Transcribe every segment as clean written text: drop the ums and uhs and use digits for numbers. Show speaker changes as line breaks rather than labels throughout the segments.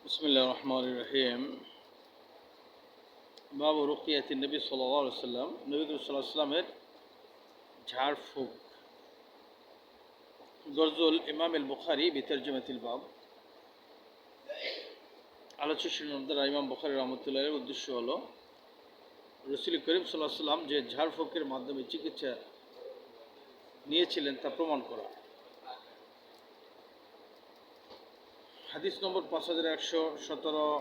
বিসমিল্লাহির রহমানির রহিম। বাবু রুকিয়াতিন নবী সাল্লাল্লাহু আলাইহি ওয়াসাল্লাম, নবী করিম সাল্লাল্লাহু আলাইহি ওয়াসাল্লামের ঝাড়ফুঁক। গরজুল ইমাম আল বুখারী বিতরজমাতিল বাব। আলোচ্য শিরোনাম দ্বারা ইমাম বুখারী রাহমাতুল্লাহির উদ্দেশ্য হলো রাসূল করিম সাল্লাল্লাহু আলাইহি ওয়াসাল্লাম যে ঝাড়ফুঁকের মাধ্যমে চিকিৎসা নিয়েছিলেন তা প্রমাণ করা। হাদিস নম্বর 5117,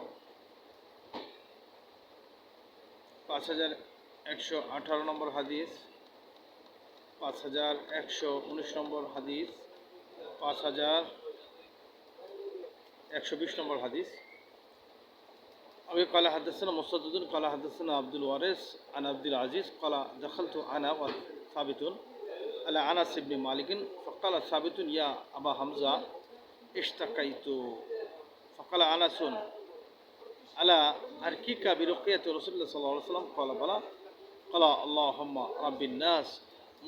5118 নম্বর হাদিস, 5119 নম্বর হাদিস, 5120 নম্বর হাদিস। أبي قال حدثنا مسدد قال حدثنا عبد الوارث عن عبد العزيز قال دخلت أنا وثابت على أنس بن مالك فقال ثابت يا أبا حمزة اشتكيت فقال أنس ألا أركيك برقية رسول الله صلى الله عليه وسلم قال بلى قال اللهم رب الناس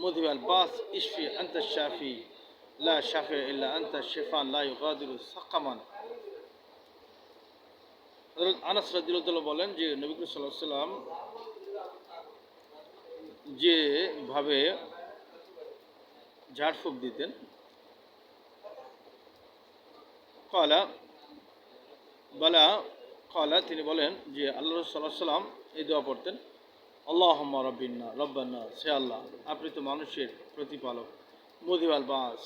مذهب الباس اشفي أنت الشافي لا شافي إلا أنت الشفاء لا يغادر سقما। আনাস রাদিয়াল্লাহু বলেন যে নবী করিম সাল্লাল্লাহু আলাইহি ওয়াসাল্লাম যেভাবে ঝাড়ফুঁক দিতেন, কলা বালা কলা তিনি বলেন যে আল্লাহ সাল্লাল্লাহু আলাইহি ওয়াসাল্লাম এই দোয়া পড়তেন, আল্লাহুম্মা রব্বান্না, সে আল্লাহ আপনি তো মানুষের প্রতিপালক, মুযিবাল বাস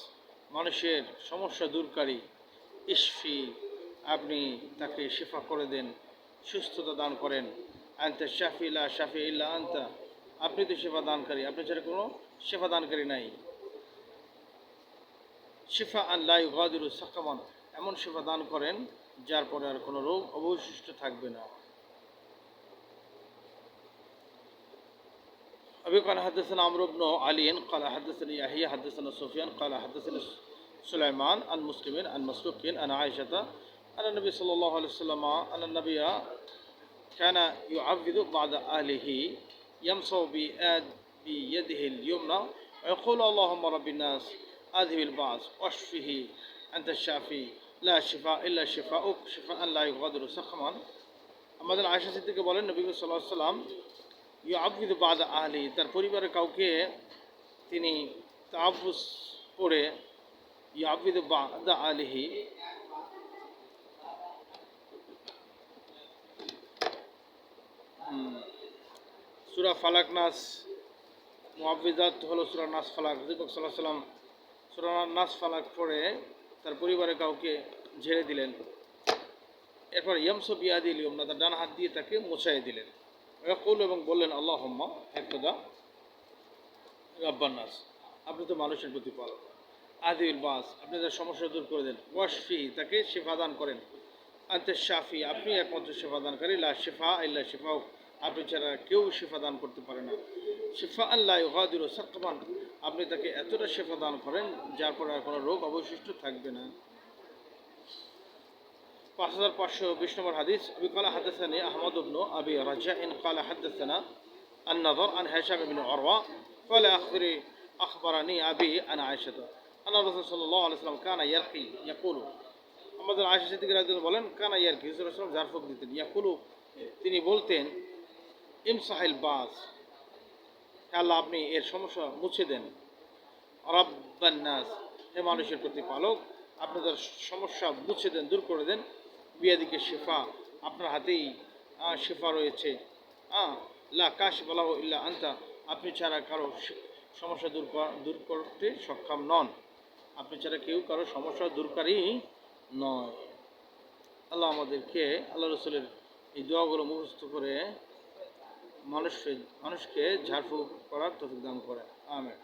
মানুষের সমস্যা দূরকারী, ইশফি আপনি তাকে শিফা করে দেন, সুস্থতা দান করেন, আনতা শাফি লা শাফি ইল্লা আনতা আপনি তো শিফা দানকারী, আপনি ছাড়া কোনো শিফা দানকারী নাই। শিফা আন লা ইউগাদিরু সাকামান, এমন শিফা দান করেন যার পরে আর কোনো রোগ অবশিষ্ট থাকবে না। أبي قال حدثنا عمرو بن علي قال حدثني يحيى حدثنا سفيان قال حدثني سليمان عن مسلم عن مسروق عن عائشة أن النبي صلى الله عليه وسلم أن النبي كان يعوذ بعض أهله يمسح بيده اليمنى ويقول اللهم رب الناس أذهب البعث واشفه أنت الشافي لا شفاء إلا شفاؤك شفاء لا يغادر سقما। আমাদের আয়েশা সিদ্দিকা বলেন নবী সাল্লাল্লাহু আলাইহি ওয়াসাল্লাম ইয়াবুযু বাদা আহলি, তার পরিবারের কাউকে তিনি তাআবুজ পড়ে ইয়াবুযু বাদা আহলিহি সূরা ফালাক নাস মুআব্বিজাত হলো সূরা নাস ফালাক। রাসূল সাল্লাল্লাহু আলাইহি ওয়াসাল্লাম সূরা নাস ফালাক পড়ে তার পরিবারের কাউকে ঝেড়ে দিলেন, এরপর ইয়ামসু বিয়াদিল ইউমনা, তার ডান হাত দিয়ে তাকে মোছাই দিলেন, ইয়াকুল এবং বললেন আল্লাহুম্মা একদা রাব্বান নাস আপনি তো মানুষের প্রতিপালক, আযহিবিল বাস আপনি তার সমস্যা দূর করে দেন, ওয়াশফি তাকে শিফা দান করেন, আনতা শাফি আপনি একমাত্র শিফা দানকারী, লা শিফা ইল্লা শিফাউক আপনি ছাড়া কেউ শিফা দান করতে পারে না, শিফা লা ইউগাদিরু সাকমান আপনি তাকে এতটা শিফা দান করেন যার পর আর কোনো রোগ অবশিষ্ট থাকবে না। 5520 নম্বর হাদিস। أبي قال حدثني أحمد بن أبي رجاء قال حدثنا النضر عن هشام بن عروة قال أخبرني أبي عن عائشة أن الرسول صلى الله عليه وسلم كان يرقي يقول, আমাদের আয়েশা সিদ্দিকা রাদিয়াল্লাহু বলেন কানা ইয়ারকি, রাসূল সাল্লাল্লাহু আলাইহি ওয়াসাল্লাম ঝাড়ফুঁক দিতেন, ইয়াকুলু তিনি বলতেন ইমসাহিল বাস আল্লাহ আপনি এর সমস্যা মুছে দেন, রাব্বান নাস হে মানুষের প্রতিপালক আপনি তার সমস্যা মুছে দেন, দূর করে দেন, বিয়াদিকে শিফা আপনার হাতেই শিফা রয়েছে, লা কাশিফা লাহু ইল্লা আনতা আপনি ছাড়া কারো সমস্যা দূর করতে সক্ষম নন, আপনি ছাড়া কেউ কারো সমস্যা দূরকারী নয়। আল্লাহ আমাদেরকে আল্লাহ রাসূলের এই দোয়াগুলো মুখস্থ করে মানুষকে ঝাড়ফুঁক করার তৌফিক দান করেন, আমিন।